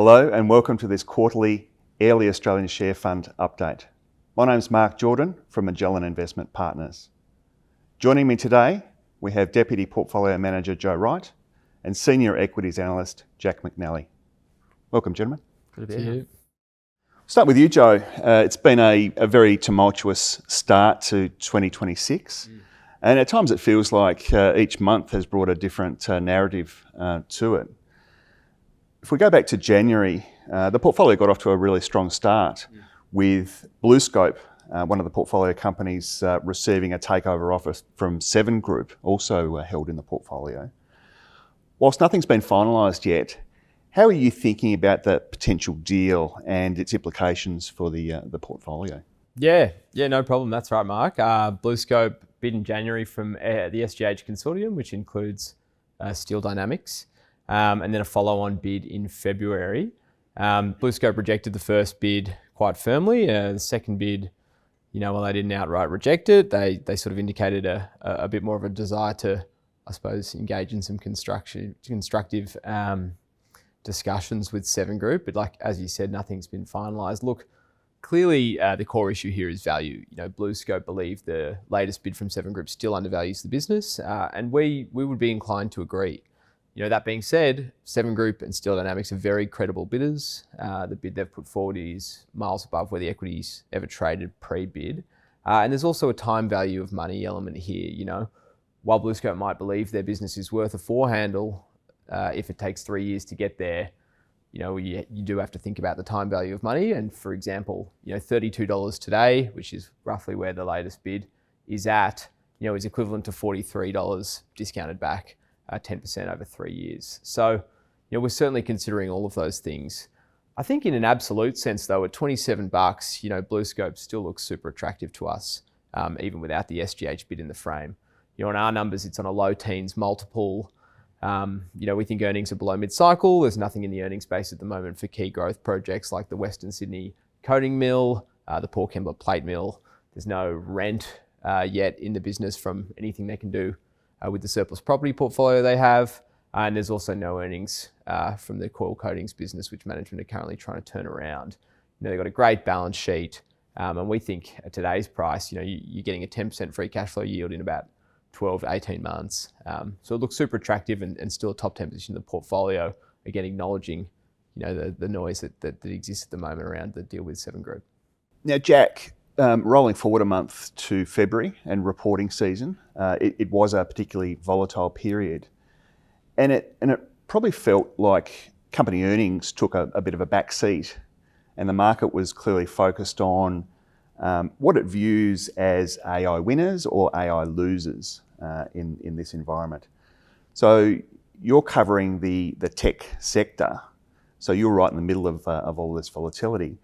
Hello and welcome to this quarterly Airlie Australian Share Fund update. My name's Mark Jordan from Magellan Investment Partners. Joining me today, we have Deputy Portfolio Manager Joe Wright and Senior Equities Analyst Jack McNally. Welcome, gentlemen. Good to be here. Start with you, Joe. It's been a very tumultuous start to 2026. And at times it feels like each month has brought a different narrative to it. If we go back to January, the portfolio got off to a really strong start with BlueScope, one of the portfolio companies, receiving a takeover offer from Seven Group, also held in the portfolio. Whilst nothing's been finalised yet, how are you thinking about the potential deal and its implications for the portfolio? Yeah, no problem. That's right, Mark. BlueScope bid in January from the SGH consortium, which includes Steel Dynamics, and then a follow-on bid in February. BlueScope rejected the first bid quite firmly. The second bid, while they didn't outright reject it, they sort of indicated a bit more of a desire to, I suppose, engage in some constructive discussions with Seven Group. But as you said, nothing's been finalised. Look, clearly the core issue here is value. BlueScope believe the latest bid from Seven Group still undervalues the business, and we would be inclined to agree. That being said, Seven Group and Steel Dynamics are very credible bidders. The bid they've put forward is miles above where the Equities ever traded pre-bid. And there's also a time value of money element here. While BlueScope might believe their business is worth a four handle, if it takes 3 years to get there, you do have to think about the time value of money. And for example, $32 today, which is roughly where the latest bid is at, is equivalent to $43 discounted back 10% over 3 years. So, we're certainly considering all of those things. I think in an absolute sense though, at $27, BlueScope still looks super attractive to us, even without the SGH bid in the frame. On our numbers, it's on a low teens multiple. We think earnings are below mid-cycle. There's nothing in the earnings space at the moment for key growth projects like the Western Sydney coating mill, the Port Kembla plate mill. There's no rent yet in the business from anything they can do with the surplus property portfolio they have. And there's also no earnings from the coil coatings business, which management are currently trying to turn around. They've got a great balance sheet. And we think at today's price, you're getting a 10% free cash flow yield in about 12 to 18 months. So it looks super attractive and still a top 10 position in the portfolio, again, acknowledging the noise that exists at the moment around the deal with Seven Group. Now, Jack, rolling forward a month to February and reporting season, it was a particularly volatile period. And it probably felt like company earnings took a bit of a back seat, and the market was clearly focused on what it views as AI winners or AI losers in this environment. So you're covering the tech sector, so you're right in the middle of all this volatility.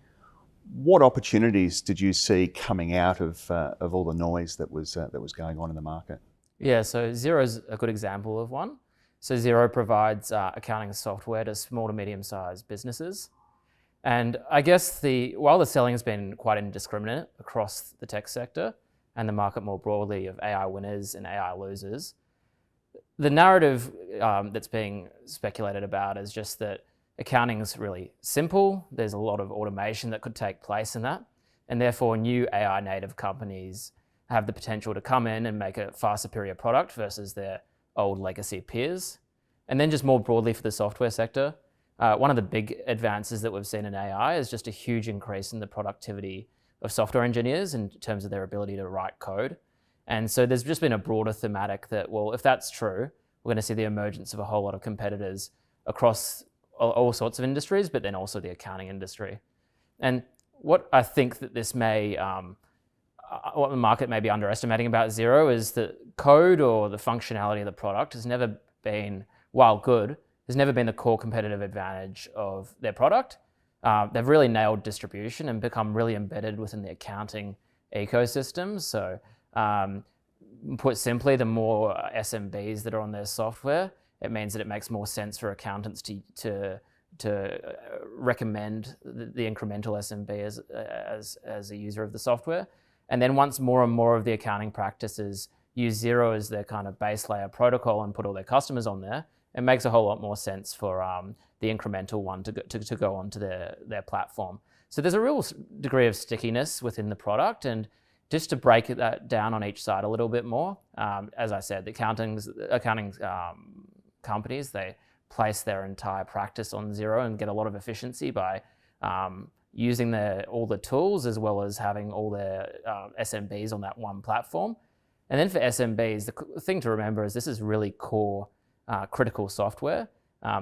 What opportunities did you see coming out of all the noise that was going on in the market? Yeah, so Xero is a good example of one. So Xero provides accounting software to small to medium-sized businesses. And I guess while the selling has been quite indiscriminate across the tech sector and the market more broadly of AI winners and AI losers, the narrative that's being speculated about is just that accounting is really simple. There's a lot of automation that could take place in that. And therefore, new AI native companies have the potential to come in and make a far superior product versus their old legacy peers. And then just more broadly for the software sector, one of the big advances that we've seen in AI is just a huge increase in the productivity of software engineers in terms of their ability to write code. And so there's just been a broader thematic that, well, if that's true, we're going to see the emergence of a whole lot of competitors across all sorts of industries, but then also the accounting industry. And what I think that this may, what the market may be underestimating about Xero is that code or the functionality of the product has never been, while good, has never been the core competitive advantage of their product. They've really nailed distribution and become really embedded within the accounting ecosystem. So put simply, the more SMBs that are on their software, it means that it makes more sense for accountants to recommend the incremental SMB as a user of the software. And then once more and more of the accounting practices use Xero as their kind of base layer protocol and put all their customers on there, it makes a whole lot more sense for the incremental one to go onto their platform. So there's a real degree of stickiness within the product. And just to break that down on each side a little bit more, as I said, the accounting companies, they place their entire practice on Xero and get a lot of efficiency by using all the tools, as well as having all their SMBs on that one platform. And then for SMBs, the thing to remember is this is really core, critical software.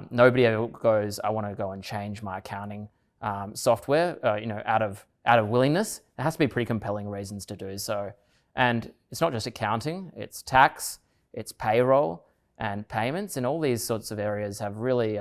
Nobody ever goes, I want to go and change my accounting software, out of willingness. There has to be pretty compelling reasons to do so. And it's not just accounting, it's tax, it's payroll and payments, and all these sorts of areas have really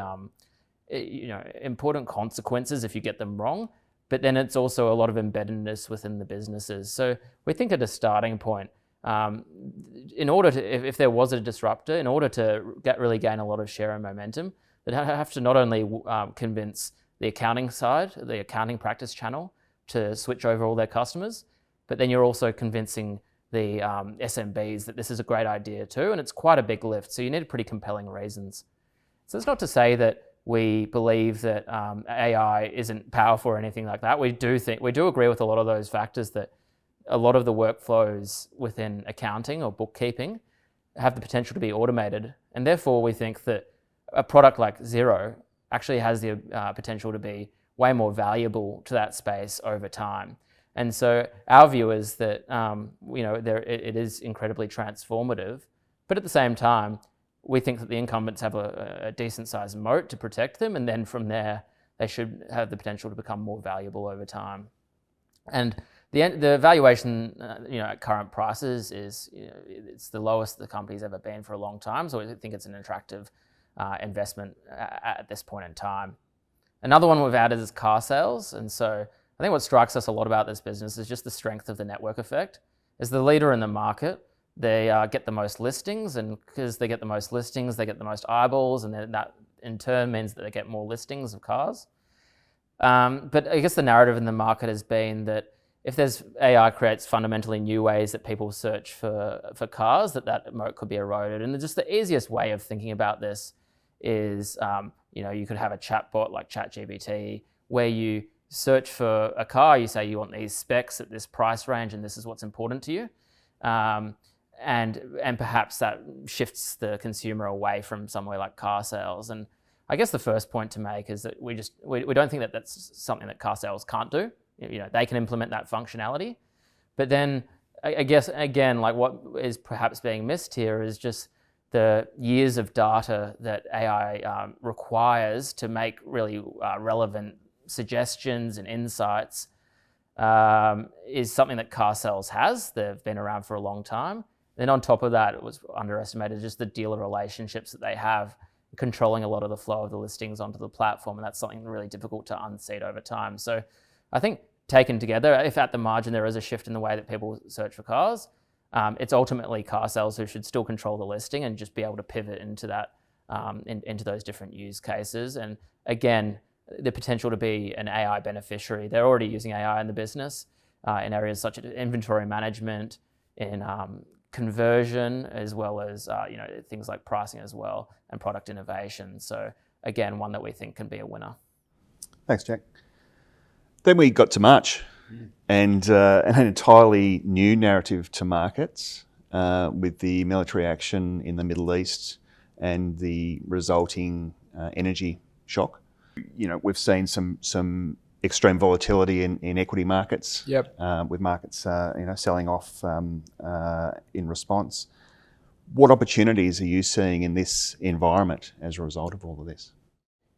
important consequences if you get them wrong. But then it's also a lot of embeddedness within the businesses. So we think at a starting point, in order to, if there was a disruptor, in order to really gain a lot of share and momentum, they'd have to not only convince the accounting side, the accounting practice channel, to switch over all their customers, but then you're also convincing the SMBs that this is a great idea too, and it's quite a big lift. So you need pretty compelling reasons. So it's not to say that we believe that AI isn't powerful or anything like that. We do agree with a lot of those factors, that a lot of the workflows within accounting or bookkeeping have the potential to be automated, and therefore we think that a product like Xero actually has the potential to be way more valuable to that space over time. And so our view is that it is incredibly transformative, but at the same time, we think that the incumbents have a decent sized moat to protect them, and then from there, they should have the potential to become more valuable over time. And the valuation, at current prices is, it's the lowest the company's ever been for a long time. So I think it's an attractive investment at this point in time. Another one we've added is car sales. And so I think what strikes us a lot about this business is just the strength of the network effect. As the leader in the market, they get the most listings, and because they get the most listings, they get the most eyeballs, and then that in turn means that they get more listings of cars. But I guess the narrative in the market has been that if AI creates fundamentally new ways that people search for cars, that moat could be eroded. And just the easiest way of thinking about this is, you could have a chatbot like ChatGPT where you search for a car, you say you want these specs at this price range, and this is what's important to you. And perhaps that shifts the consumer away from somewhere like car sales. And I guess the first point to make is that we don't think that that's something that car sales can't do. They can implement that functionality. But then I guess, again, like what is perhaps being missed here is just the years of data that AI requires to make really relevant suggestions and insights is something that car sales has. They've been around for a long time. Then on top of that, it was underestimated just the dealer relationships that they have, controlling a lot of the flow of the listings onto the platform, and that's something really difficult to unseat over time. So I think taken together, if at the margin there is a shift in the way that people search for cars, it's ultimately car sales who should still control the listing and just be able to pivot into that, into those different use cases. And again, the potential to be an AI beneficiary. They're already using AI in the business in areas such as inventory management, in conversion, as well as things like pricing as well, and product innovation. So again, one that we think can be a winner. Thanks, Jack. Then we got to March, and an entirely new narrative to markets with the military action in the Middle East and the resulting energy shock. We've seen some extreme volatility in equity markets. Yep. With markets selling off in response. What opportunities are you seeing in this environment as a result of all of this?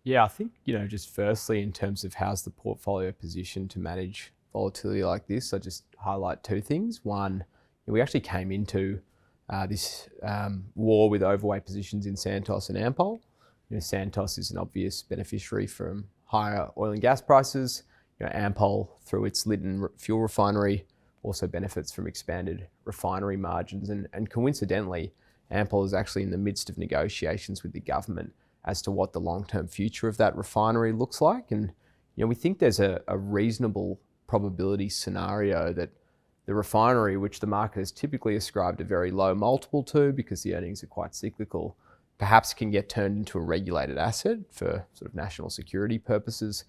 Yeah, I think, just firstly, in terms of how's the portfolio positioned to manage volatility like this, I just highlight two things. One, we actually came into this war with overweight positions in Santos and Ampol. Santos is an obvious beneficiary from higher oil and gas prices. Ampol, through its Lytton fuel refinery, also benefits from expanded refinery margins. And coincidentally, Ampol is actually in the midst of negotiations with the government as to what the long-term future of that refinery looks like. And we think there's a reasonable probability scenario that the refinery, which the market has typically ascribed a very low multiple to because the earnings are quite cyclical, perhaps can get turned into a regulated asset for sort of national security purposes,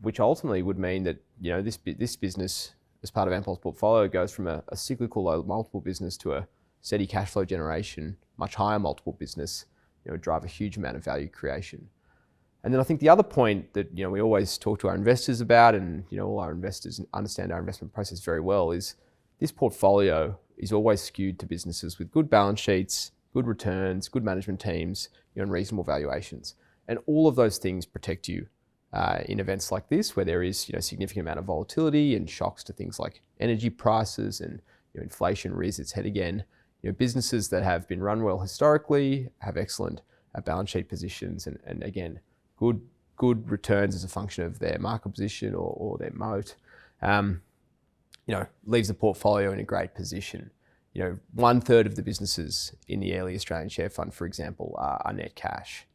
which ultimately would mean that this business, as part of Ampol's portfolio, goes from a cyclical low multiple business to a steady cash flow generation, much higher multiple business, drive a huge amount of value creation. And then I think the other point that we always talk to our investors about, and all our investors understand our investment process very well, is this portfolio is always skewed to businesses with good balance sheets, good returns, good management teams, and reasonable valuations. And all of those things protect you in events like this, where there is significant amount of volatility and shocks to things like energy prices, and inflation rears its head again. Businesses that have been run well historically have excellent balance sheet positions, and again, good returns as a function of their market position or their moat. Leaves the portfolio in a great position. 1/3 of the businesses in the Airlie Australian Share Fund, for example, are net cash.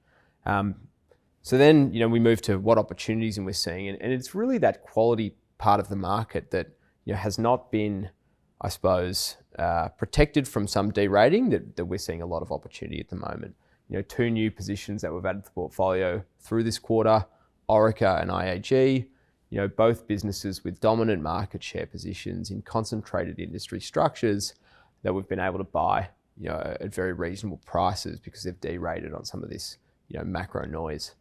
So then, we move to what opportunities and we're seeing, and it's really that quality part of the market that has not been, I suppose, protected from some derating, that we're seeing a lot of opportunity at the moment. 2 new positions that we've added to the portfolio through this quarter, Orica and IAG, both businesses with dominant market share positions in concentrated industry structures that we've been able to buy, at very reasonable prices because they've derated on some of this, macro noise.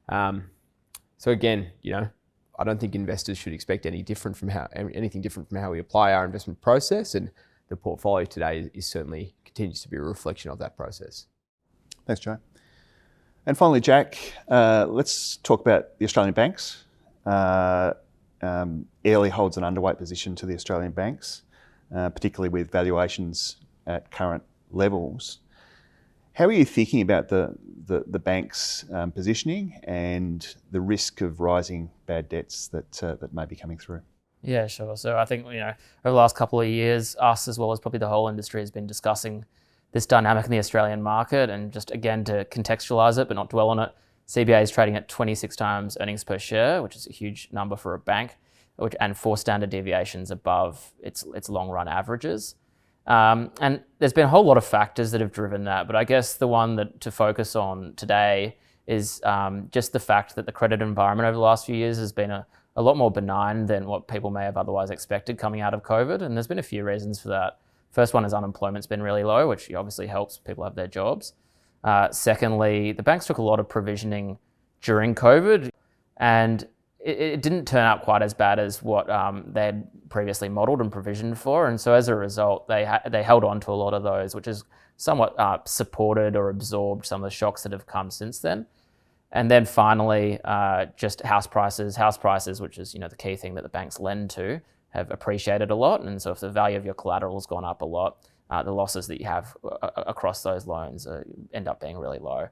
So again, I don't think investors should expect anything different from how we apply our investment process, and the portfolio today is certainly continues to be a reflection of that process. Thanks, Joe. And finally, Jack, let's talk about the Australian banks. Airlie holds an underweight position to the Australian banks, particularly with valuations at current levels. How are you thinking about the bank's positioning and the risk of rising bad debts that may be coming through? Yeah, sure. So I think, over the last couple of years, us as well as probably the whole industry has been discussing this dynamic in the Australian market. And just again, to contextualize it, but not dwell on it, CBA is trading at 26 times earnings per share, which is a huge number for a bank, and 4 standard deviations above its long run averages. And there's been a whole lot of factors that have driven that, but I guess the one that to focus on today is just the fact that the credit environment over the last few years has been a lot more benign than what people may have otherwise expected coming out of COVID, and there's been a few reasons for that. First one is unemployment's been really low, which obviously helps people have their jobs. Secondly, the banks took a lot of provisioning during COVID, and it didn't turn out quite as bad as what they had previously modelled and provisioned for. And so as a result, they held on to a lot of those, which has somewhat supported or absorbed some of the shocks that have come since then. And then finally, just house prices, which is the key thing that the banks lend to, have appreciated a lot. And so if the value of your collateral has gone up a lot, the losses that you have across those loans end up being really low.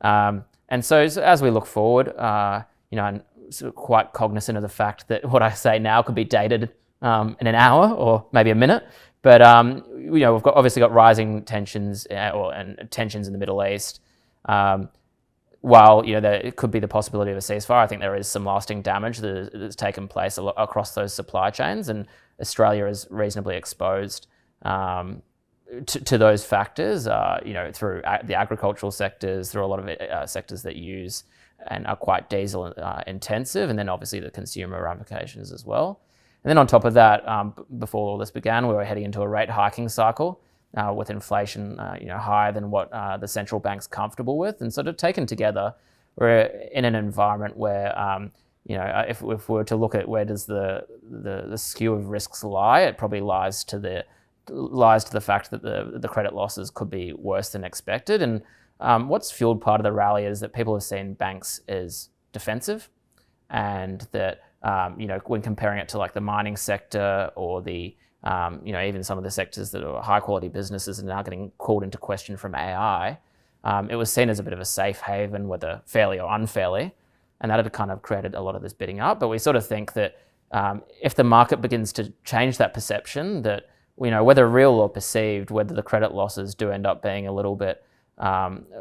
And so as we look forward, I'm sort of quite cognizant of the fact that what I say now could be dated in an hour or maybe a minute. But we've obviously got rising tensions and tensions in the Middle East. While there could be the possibility of a ceasefire, I think there is some lasting damage that's taken place across those supply chains, and Australia is reasonably exposed to those factors. Through the agricultural sectors, through a lot of sectors that use and are quite diesel intensive, and then obviously the consumer ramifications as well. And then on top of that, before all this began, we were heading into a rate hiking cycle with inflation higher than what the central bank's comfortable with. And sort of taken together, we're in an environment where if we were to look at where does the skew of risks lie, it probably lies to the fact that the credit losses could be worse than expected. And what's fueled part of the rally is that people have seen banks as defensive, and that when comparing it to like the mining sector or the even some of the sectors that are high quality businesses and now getting called into question from AI, it was seen as a bit of a safe haven, whether fairly or unfairly, and that had kind of created a lot of this bidding up. But we sort of think that if the market begins to change that perception, that whether real or perceived, whether the credit losses do end up being a little bit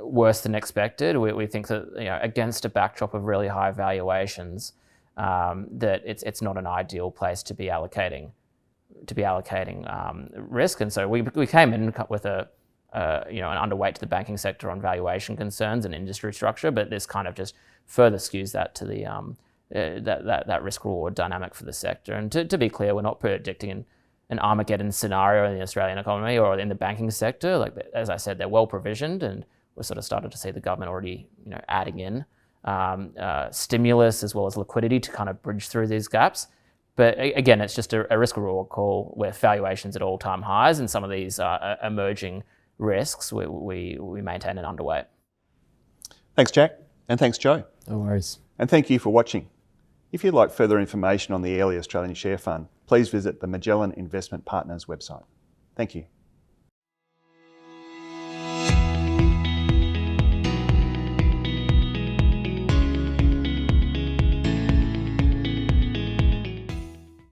worse than expected, we think that against a backdrop of really high valuations, that it's not an ideal place to be allocating risk. And so we came in with a an underweight to the banking sector on valuation concerns and industry structure, but this kind of just further skews that to the that risk reward dynamic for the sector. And to be clear, we're not predicting an Armageddon scenario in the Australian economy or in the banking sector. Like, as I said, they're well provisioned, and we're sort of started to see the government already, adding in stimulus as well as liquidity to kind of bridge through these gaps. But again, it's just a risk reward call with valuations at all-time highs, and some of these emerging risks we maintain an underweight. Thanks, Jack, and thanks, Joe. No worries. And thank you for watching. If you'd like further information on the Airlie Australian Share Fund, please visit the Magellan Investment Partners website. Thank you.